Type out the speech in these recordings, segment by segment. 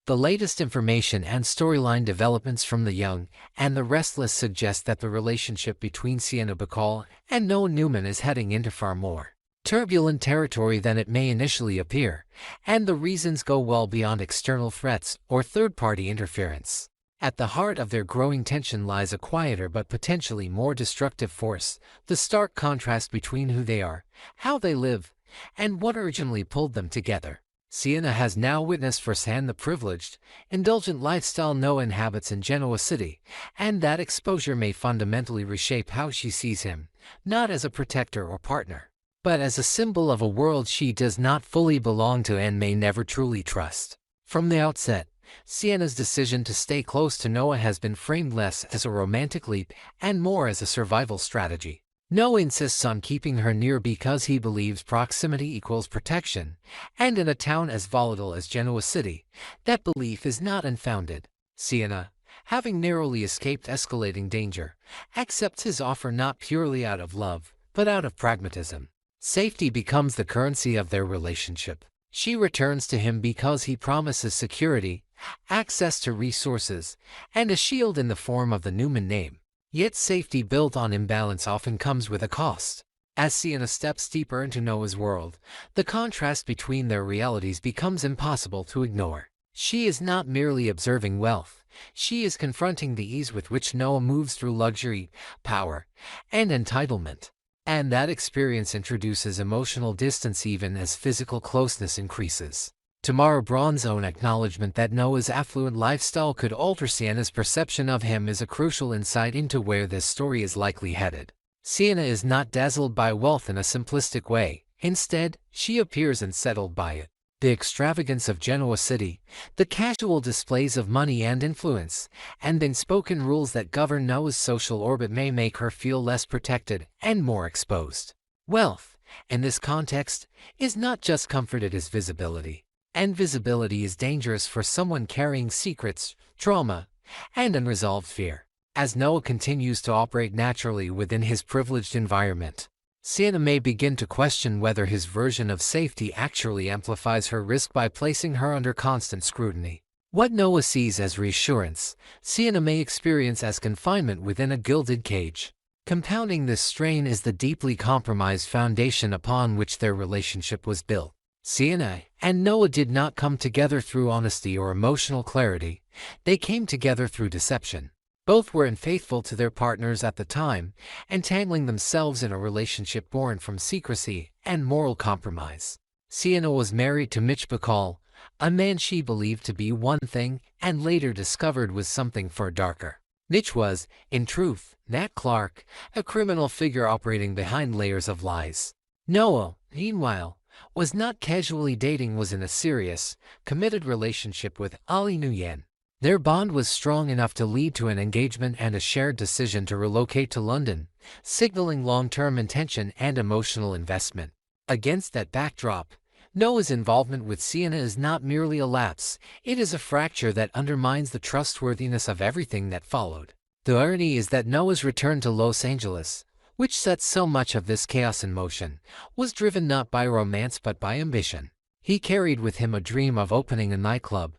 The latest information and storyline developments from The Young and the Restless suggest that the relationship between Sienna Bacall and Noah Newman is heading into far more turbulent territory than it may initially appear, and the reasons go well beyond external threats or third-party interference. At the heart of their growing tension lies a quieter but potentially more destructive force, the stark contrast between who they are, how they live, and what originally pulled them together. Sienna has now witnessed firsthand the privileged, indulgent lifestyle Noah inhabits in Genoa City, and that exposure may fundamentally reshape how she sees him, not as a protector or partner, but as a symbol of a world she does not fully belong to and may never truly trust. From the outset, Sienna's decision to stay close to Noah has been framed less as a romantic leap and more as a survival strategy. Noah insists on keeping her near because he believes proximity equals protection, and in a town as volatile as Genoa City, that belief is not unfounded. Sienna, having narrowly escaped escalating danger, accepts his offer not purely out of love, but out of pragmatism. Safety becomes the currency of their relationship. She returns to him because he promises security, access to resources, and a shield in the form of the Newman name. Yet safety built on imbalance often comes with a cost. As Sienna steps deeper into Noah's world, the contrast between their realities becomes impossible to ignore. She is not merely observing wealth, she is confronting the ease with which Noah moves through luxury, power, and entitlement. And that experience introduces emotional distance even as physical closeness increases. Tamara Braun's own acknowledgement that Noah's affluent lifestyle could alter Sienna's perception of him is a crucial insight into where this story is likely headed. Sienna is not dazzled by wealth in a simplistic way. Instead, she appears unsettled by it. The extravagance of Genoa City, the casual displays of money and influence, and the unspoken rules that govern Noah's social orbit may make her feel less protected and more exposed. Wealth, in this context, is not just comfort, it is visibility. And visibility is dangerous for someone carrying secrets, trauma, and unresolved fear. As Noah continues to operate naturally within his privileged environment, Sienna may begin to question whether his version of safety actually amplifies her risk by placing her under constant scrutiny. What Noah sees as reassurance, Sienna may experience as confinement within a gilded cage. Compounding this strain is the deeply compromised foundation upon which their relationship was built. Sienna and Noah did not come together through honesty or emotional clarity, they came together through deception. Both were unfaithful to their partners at the time, entangling themselves in a relationship born from secrecy and moral compromise. Sienna was married to Mitch Bacall, a man she believed to be one thing and later discovered was something far darker. Mitch was, in truth, Nat Clark, a criminal figure operating behind layers of lies. Noah, meanwhile, was not casually dating, was in a serious, committed relationship with Ali Nguyen. Their bond was strong enough to lead to an engagement and a shared decision to relocate to London, signaling long-term intention and emotional investment. Against that backdrop, Noah's involvement with Sienna is not merely a lapse, it is a fracture that undermines the trustworthiness of everything that followed. The irony is that Noah's return to Los Angeles, which set so much of this chaos in motion, was driven not by romance but by ambition. He carried with him a dream of opening a nightclub,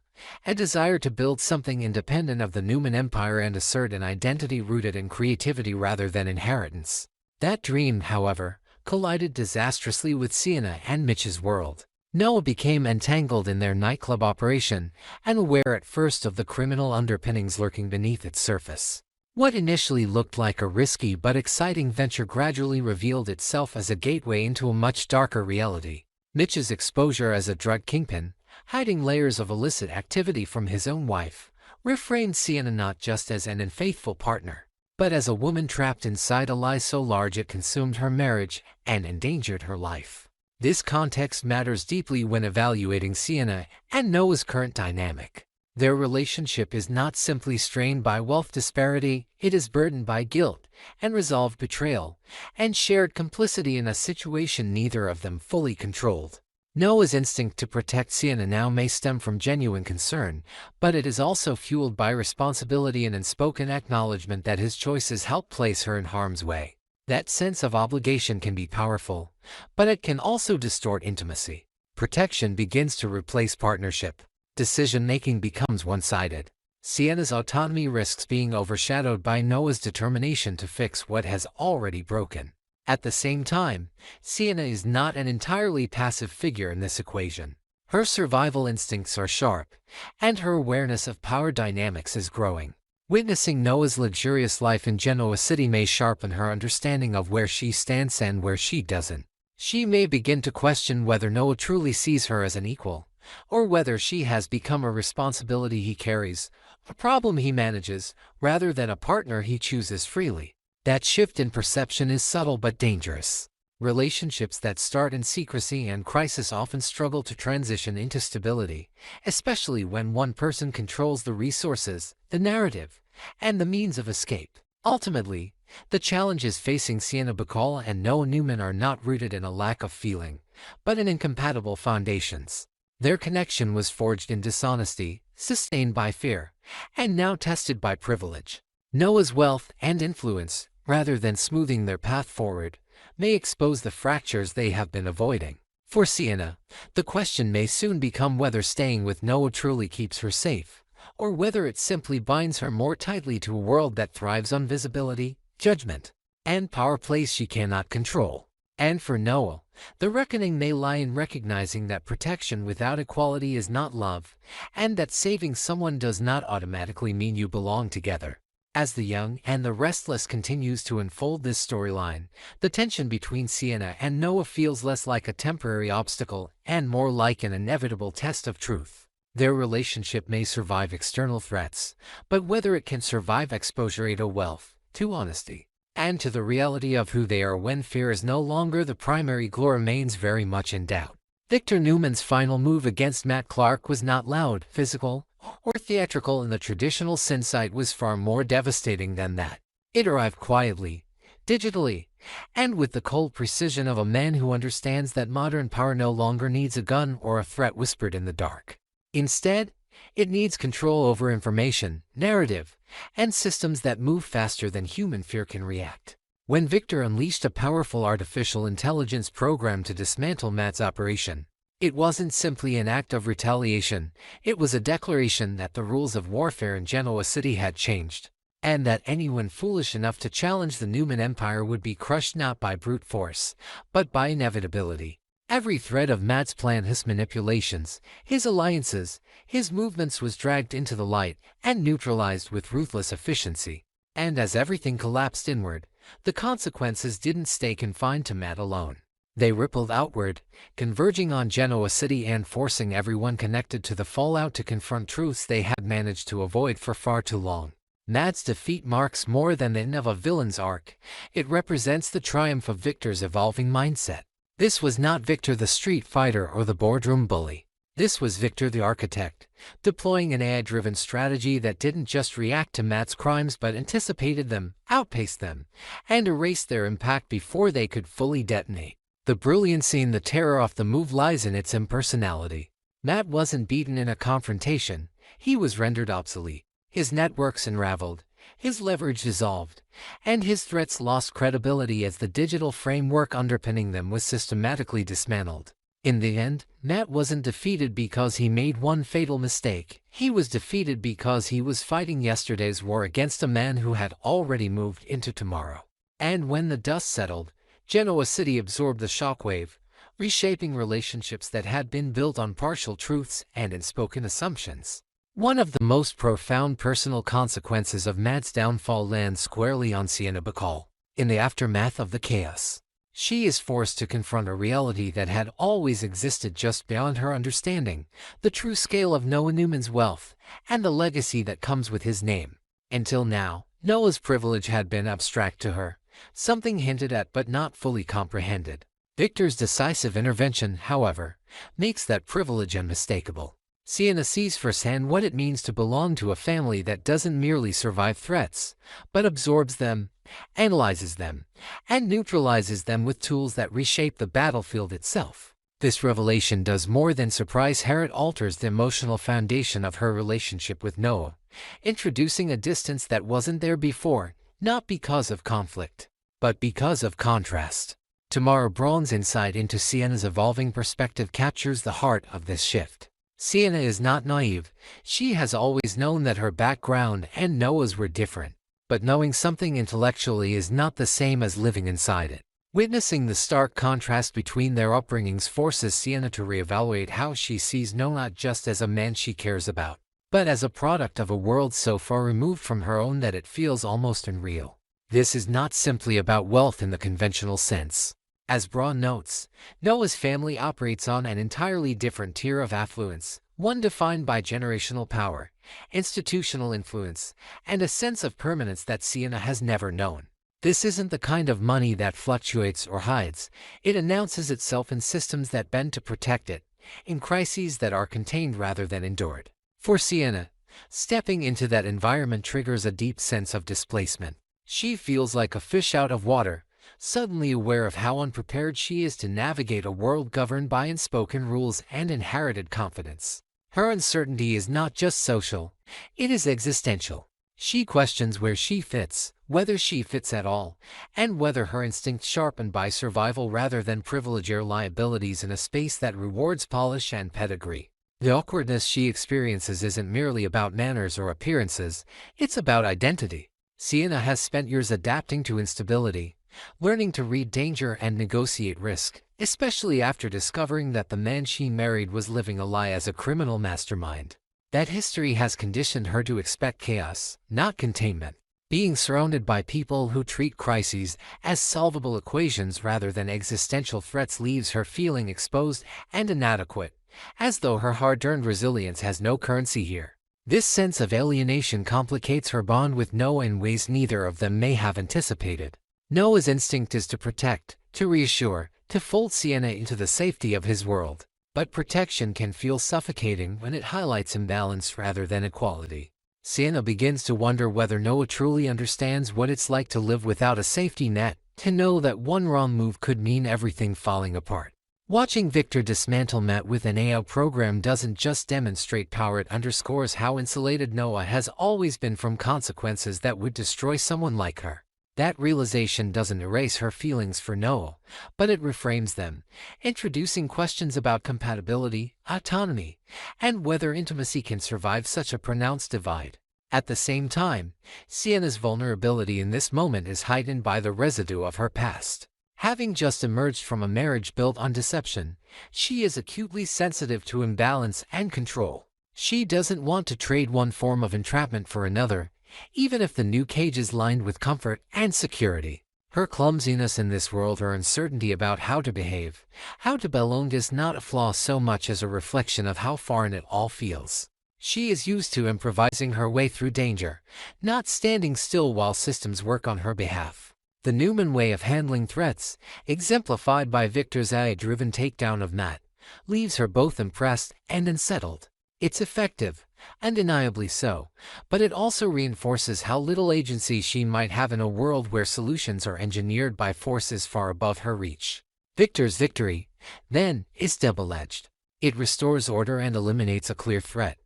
a desire to build something independent of the Newman empire and assert an identity rooted in creativity rather than inheritance. That dream, however, collided disastrously with Sienna and Mitch's world. Noah became entangled in their nightclub operation, unaware at first of the criminal underpinnings lurking beneath its surface. What initially looked like a risky but exciting venture gradually revealed itself as a gateway into a much darker reality. Mitch's exposure as a drug kingpin, hiding layers of illicit activity from his own wife, reframed Sienna not just as an unfaithful partner, but as a woman trapped inside a lie so large it consumed her marriage and endangered her life. This context matters deeply when evaluating Sienna and Noah's current dynamic. Their relationship is not simply strained by wealth disparity, it is burdened by guilt, unresolved betrayal, and shared complicity in a situation neither of them fully controlled. Noah's instinct to protect Sienna now may stem from genuine concern, but it is also fueled by responsibility and unspoken acknowledgement that his choices help place her in harm's way. That sense of obligation can be powerful, but it can also distort intimacy. Protection begins to replace partnership. decision-making becomes one-sided. Sienna's autonomy risks being overshadowed by Noah's determination to fix what has already broken. At the same time, Sienna is not an entirely passive figure in this equation. Her survival instincts are sharp, and her awareness of power dynamics is growing. Witnessing Noah's luxurious life in Genoa City may sharpen her understanding of where she stands and where she doesn't. She may begin to question whether Noah truly sees her as an equal, or whether she has become a responsibility he carries, a problem he manages, rather than a partner he chooses freely. That shift in perception is subtle but dangerous. Relationships that start in secrecy and crisis often struggle to transition into stability, especially when one person controls the resources, the narrative, and the means of escape. Ultimately, the challenges facing Sienna Bacall and Noah Newman are not rooted in a lack of feeling, but in incompatible foundations. Their connection was forged in dishonesty, sustained by fear, and now tested by privilege. Noah's wealth and influence, rather than smoothing their path forward, may expose the fractures they have been avoiding. For Sienna, the question may soon become whether staying with Noah truly keeps her safe, or whether it simply binds her more tightly to a world that thrives on visibility, judgment, and power plays she cannot control. And for Noah, the reckoning may lie in recognizing that protection without equality is not love, and that saving someone does not automatically mean you belong together. As the young and the restless continues to unfold this storyline, the tension between Sienna and Noah feels less like a temporary obstacle and more like an inevitable test of truth. Their relationship may survive external threats, but whether it can survive exposure to wealth, to honesty, and to the reality of who they are when fear is no longer the primary goal remains very much in doubt. Victor Newman's final move against Matt Clark was not loud, physical, or theatrical in the traditional sense. It was far more devastating than that. It arrived quietly, digitally, and with the cold precision of a man who understands that modern power no longer needs a gun or a threat whispered in the dark. Instead, it needs control over information, narrative, and systems that move faster than human fear can react. When Victor unleashed a powerful artificial intelligence program to dismantle Matt's operation, it wasn't simply an act of retaliation, it was a declaration that the rules of warfare in Genoa City had changed, and that anyone foolish enough to challenge the Newman Empire would be crushed not by brute force, but by inevitability. Every thread of Matt's plan, his manipulations, his alliances, his movements was dragged into the light and neutralized with ruthless efficiency. And as everything collapsed inward, the consequences didn't stay confined to Matt alone. They rippled outward, converging on Genoa City and forcing everyone connected to the fallout to confront truths they had managed to avoid for far too long. Matt's defeat marks more than the end of a villain's arc. It represents the triumph of Victor's evolving mindset. This was not Victor the street fighter or the boardroom bully. This was Victor the architect, deploying an AI-driven strategy that didn't just react to Matt's crimes but anticipated them, outpaced them, and erased their impact before they could fully detonate. The brilliancy and the terror of the move lies in its impersonality. Matt wasn't beaten in a confrontation, he was rendered obsolete. His networks unraveled, his leverage dissolved, and his threats lost credibility as the digital framework underpinning them was systematically dismantled. In the end, Matt wasn't defeated because he made one fatal mistake. He was defeated because he was fighting yesterday's war against a man who had already moved into tomorrow. And when the dust settled, Genoa City absorbed the shockwave, reshaping relationships that had been built on partial truths and unspoken assumptions. One of the most profound personal consequences of Matt's downfall lands squarely on Sienna Bacall. In the aftermath of the chaos, she is forced to confront a reality that had always existed just beyond her understanding, the true scale of Noah Newman's wealth, and the legacy that comes with his name. Until now, Noah's privilege had been abstract to her, something hinted at but not fully comprehended. Victor's decisive intervention, however, makes that privilege unmistakable. Sienna sees firsthand what it means to belong to a family that doesn't merely survive threats, but absorbs them, analyzes them, and neutralizes them with tools that reshape the battlefield itself. This revelation does more than surprise her. It alters the emotional foundation of her relationship with Noah, introducing a distance that wasn't there before, not because of conflict, but because of contrast. Tamara Braun's insight into Sienna's evolving perspective captures the heart of this shift. Sienna is not naive. She has always known that her background and Noah's were different. But knowing something intellectually is not the same as living inside it. Witnessing the stark contrast between their upbringings forces Sienna to reevaluate how she sees Noah not just as a man she cares about, but as a product of a world so far removed from her own that it feels almost unreal. This is not simply about wealth in the conventional sense. As Braun notes, Noah's family operates on an entirely different tier of affluence, one defined by generational power, institutional influence, and a sense of permanence that Sienna has never known. This isn't the kind of money that fluctuates or hides. It announces itself in systems that bend to protect it, in crises that are contained rather than endured. For Sienna, stepping into that environment triggers a deep sense of displacement. She feels like a fish out of water, suddenly aware of how unprepared she is to navigate a world governed by unspoken rules and inherited confidence. Her uncertainty is not just social, it is existential. She questions where she fits, whether she fits at all, and whether her instincts sharpened by survival rather than privilege are liabilities in a space that rewards polish and pedigree. The awkwardness she experiences isn't merely about manners or appearances, it's about identity. Sienna has spent years adapting to instability, learning to read danger and negotiate risk, especially after discovering that the man she married was living a lie as a criminal mastermind. That history has conditioned her to expect chaos, not containment. Being surrounded by people who treat crises as solvable equations rather than existential threats leaves her feeling exposed and inadequate, as though her hard-earned resilience has no currency here. This sense of alienation complicates her bond with Noah in ways neither of them may have anticipated. Noah's instinct is to protect, to reassure, to fold Sienna into the safety of his world. But protection can feel suffocating when it highlights imbalance rather than equality. Sienna begins to wonder whether Noah truly understands what it's like to live without a safety net, to know that one wrong move could mean everything falling apart. Watching Victor dismantle Matt with an AI program doesn't just demonstrate power, it underscores how insulated Noah has always been from consequences that would destroy someone like her. That realization doesn't erase her feelings for Noah, but it reframes them, introducing questions about compatibility, autonomy, and whether intimacy can survive such a pronounced divide. At the same time, Sienna's vulnerability in this moment is heightened by the residue of her past. Having just emerged from a marriage built on deception, she is acutely sensitive to imbalance and control. She doesn't want to trade one form of entrapment for another, even if the new cage is lined with comfort and security. Her clumsiness in this world, her uncertainty about how to behave, how to belong, is not a flaw so much as a reflection of how foreign it all feels. She is used to improvising her way through danger, not standing still while systems work on her behalf. The Newman way of handling threats, exemplified by Victor's AI-driven takedown of Matt, leaves her both impressed and unsettled. It's effective, undeniably so, but it also reinforces how little agency she might have in a world where solutions are engineered by forces far above her reach. Victor's victory, then, is double-edged. It restores order and eliminates a clear threat,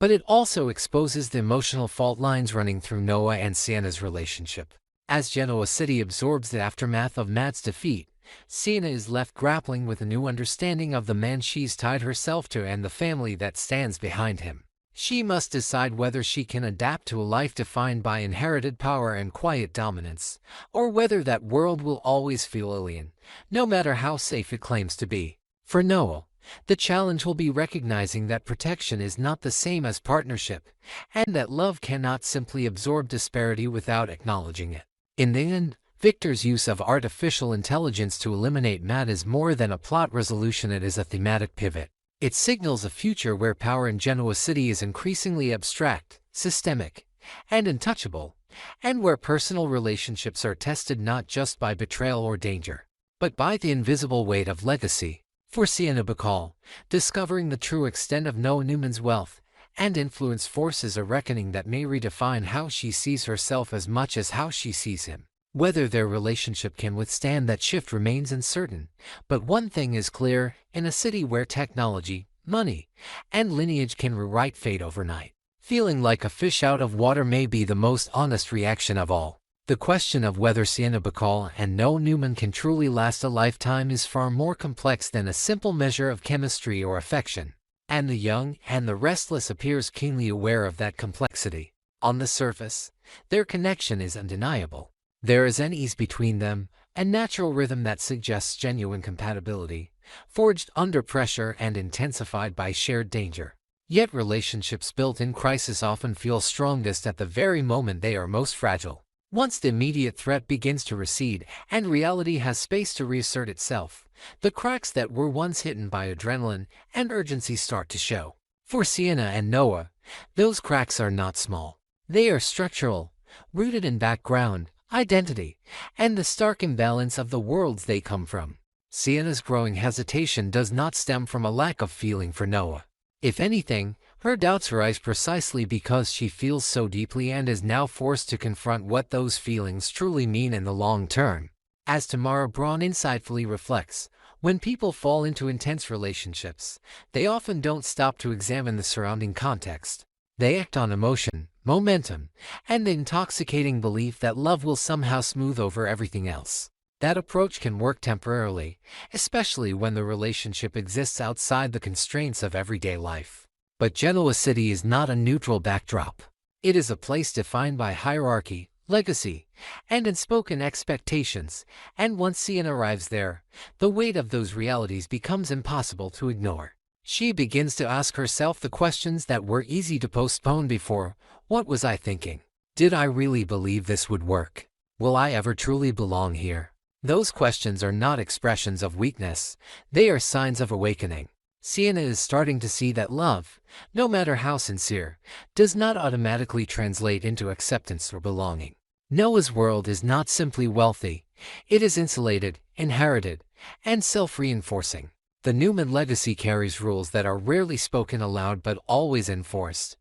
but it also exposes the emotional fault lines running through Noah and Sienna's relationship. As Genoa City absorbs the aftermath of Matt's defeat, Sienna is left grappling with a new understanding of the man she's tied herself to and the family that stands behind him. She must decide whether she can adapt to a life defined by inherited power and quiet dominance, or whether that world will always feel alien, no matter how safe it claims to be. For Noah, the challenge will be recognizing that protection is not the same as partnership, and that love cannot simply absorb disparity without acknowledging it. In the end, Victor's use of artificial intelligence to eliminate Matt is more than a plot resolution, it is a thematic pivot. It signals a future where power in Genoa City is increasingly abstract, systemic, and untouchable, and where personal relationships are tested not just by betrayal or danger, but by the invisible weight of legacy. For Sienna Bacall, discovering the true extent of Noah Newman's wealth and influence forces a reckoning that may redefine how she sees herself as much as how she sees him. Whether their relationship can withstand that shift remains uncertain, but one thing is clear: in a city where technology, money, and lineage can rewrite fate overnight, feeling like a fish out of water may be the most honest reaction of all. The question of whether Sienna Bacall and Noah Newman can truly last a lifetime is far more complex than a simple measure of chemistry or affection. and the young and the restless appears keenly aware of that complexity. On the surface, their connection is undeniable. There is an ease between them, a natural rhythm that suggests genuine compatibility, forged under pressure and intensified by shared danger. Yet relationships built in crisis often feel strongest at the very moment they are most fragile. Once the immediate threat begins to recede and reality has space to reassert itself, the cracks that were once hidden by adrenaline and urgency start to show. For Sienna and Noah, those cracks are not small. They are structural, rooted in background, identity, and the stark imbalance of the worlds they come from. Sienna's growing hesitation does not stem from a lack of feeling for Noah. If anything, her doubts arise precisely because she feels so deeply and is now forced to confront what those feelings truly mean in the long term. As Tamara Braun insightfully reflects, when people fall into intense relationships, they often don't stop to examine the surrounding context. They act on emotion, momentum, and the intoxicating belief that love will somehow smooth over everything else. That approach can work temporarily, especially when the relationship exists outside the constraints of everyday life. But Genoa City is not a neutral backdrop. It is a place defined by hierarchy, legacy, and unspoken expectations, and once Sienna arrives there, the weight of those realities becomes impossible to ignore. She begins to ask herself the questions that were easy to postpone before. What was I thinking? Did I really believe this would work? Will I ever truly belong here? Those questions are not expressions of weakness, they are signs of awakening. Sienna is starting to see that love, no matter how sincere, does not automatically translate into acceptance or belonging. Noah's world is not simply wealthy, it is insulated, inherited, and self-reinforcing. The Newman legacy carries rules that are rarely spoken aloud but always enforced.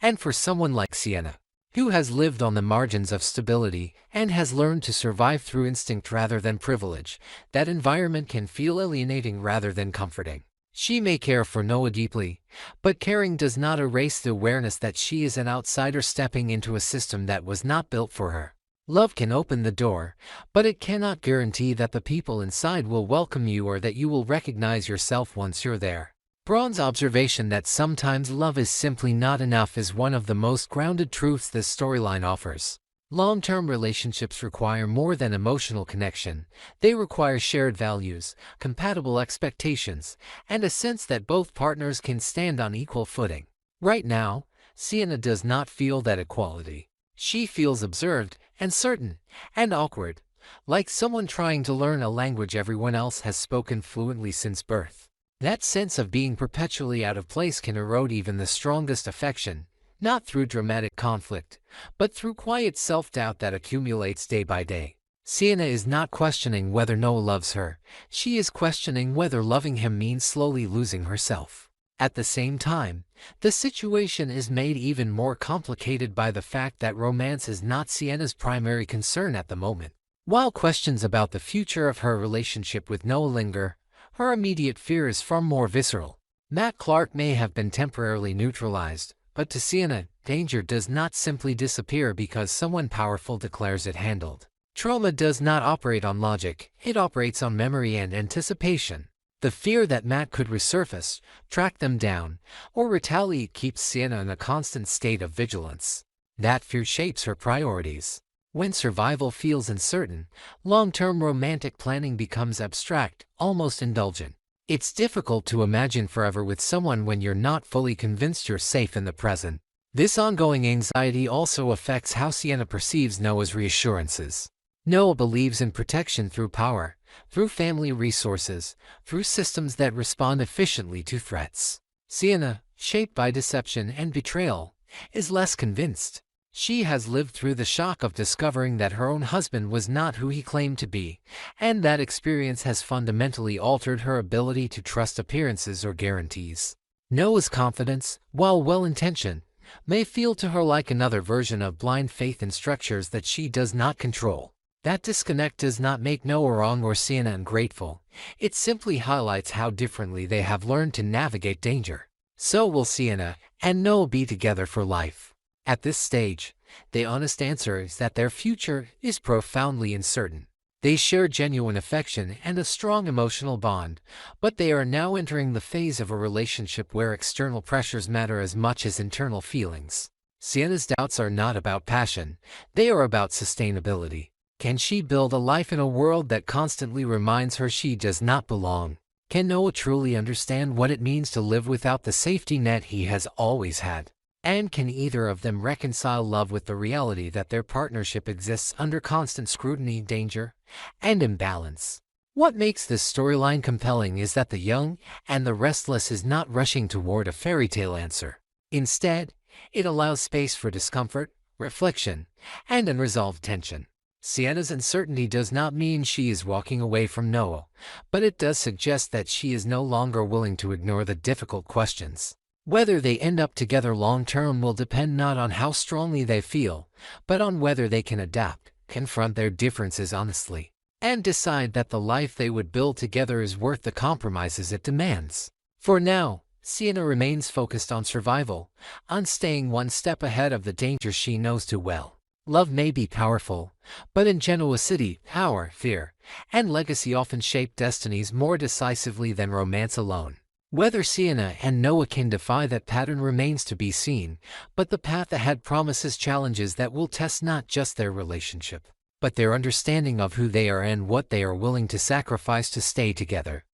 And for someone like Sienna, who has lived on the margins of stability and has learned to survive through instinct rather than privilege, that environment can feel alienating rather than comforting. She may care for Noah deeply, but caring does not erase the awareness that she is an outsider stepping into a system that was not built for her. Love can open the door, but it cannot guarantee that the people inside will welcome you or that you will recognize yourself once you're there. Braun's observation that sometimes love is simply not enough is one of the most grounded truths this storyline offers. Long-term relationships require more than emotional connection. They require shared values, compatible expectations, and a sense that both partners can stand on equal footing. Right now, Sienna does not feel that equality. She feels observed, uncertain, and awkward, like someone trying to learn a language everyone else has spoken fluently since birth. That sense of being perpetually out of place can erode even the strongest affection, not through dramatic conflict, but through quiet self-doubt that accumulates day by day. Sienna is not questioning whether Noah loves her, she is questioning whether loving him means slowly losing herself. At the same time, the situation is made even more complicated by the fact that romance is not Sienna's primary concern at the moment. While questions about the future of her relationship with Noah linger, her immediate fear is far more visceral. Matt Clark may have been temporarily neutralized, but to Sienna, danger does not simply disappear because someone powerful declares it handled. Trauma does not operate on logic, it operates on memory and anticipation. The fear that Matt could resurface, track them down, or retaliate keeps Sienna in a constant state of vigilance. That fear shapes her priorities. When survival feels uncertain, long-term romantic planning becomes abstract, almost indulgent. It's difficult to imagine forever with someone when you're not fully convinced you're safe in the present. This ongoing anxiety also affects how Sienna perceives Noah's reassurances. Noah believes in protection through power, through family resources, through systems that respond efficiently to threats. Sienna, shaped by deception and betrayal, is less convinced. She has lived through the shock of discovering that her own husband was not who he claimed to be, and that experience has fundamentally altered her ability to trust appearances or guarantees. Noah's confidence, while well-intentioned, may feel to her like another version of blind faith in structures that she does not control. That disconnect does not make Noah wrong or Sienna ungrateful. It simply highlights how differently they have learned to navigate danger. So will Sienna and Noah be together for life. At this stage, the honest answer is that their future is profoundly uncertain. They share genuine affection and a strong emotional bond, but they are now entering the phase of a relationship where external pressures matter as much as internal feelings. Sienna's doubts are not about passion, they are about sustainability. Can she build a life in a world that constantly reminds her she does not belong? Can Noah truly understand what it means to live without the safety net he has always had? And can either of them reconcile love with the reality that their partnership exists under constant scrutiny, danger, and imbalance? What makes this storyline compelling is that the young and the restless is not rushing toward a fairy tale answer. Instead, it allows space for discomfort, reflection, and unresolved tension. Sienna's uncertainty does not mean she is walking away from Noah, but it does suggest that she is no longer willing to ignore the difficult questions. Whether they end up together long-term will depend not on how strongly they feel, but on whether they can adapt, confront their differences honestly, and decide that the life they would build together is worth the compromises it demands. For now, Sienna remains focused on survival, on staying one step ahead of the dangers she knows too well. Love may be powerful, but in Genoa City, power, fear, and legacy often shape destinies more decisively than romance alone. Whether Sienna and Noah can defy that pattern remains to be seen, but the path ahead promises challenges that will test not just their relationship, but their understanding of who they are and what they are willing to sacrifice to stay together.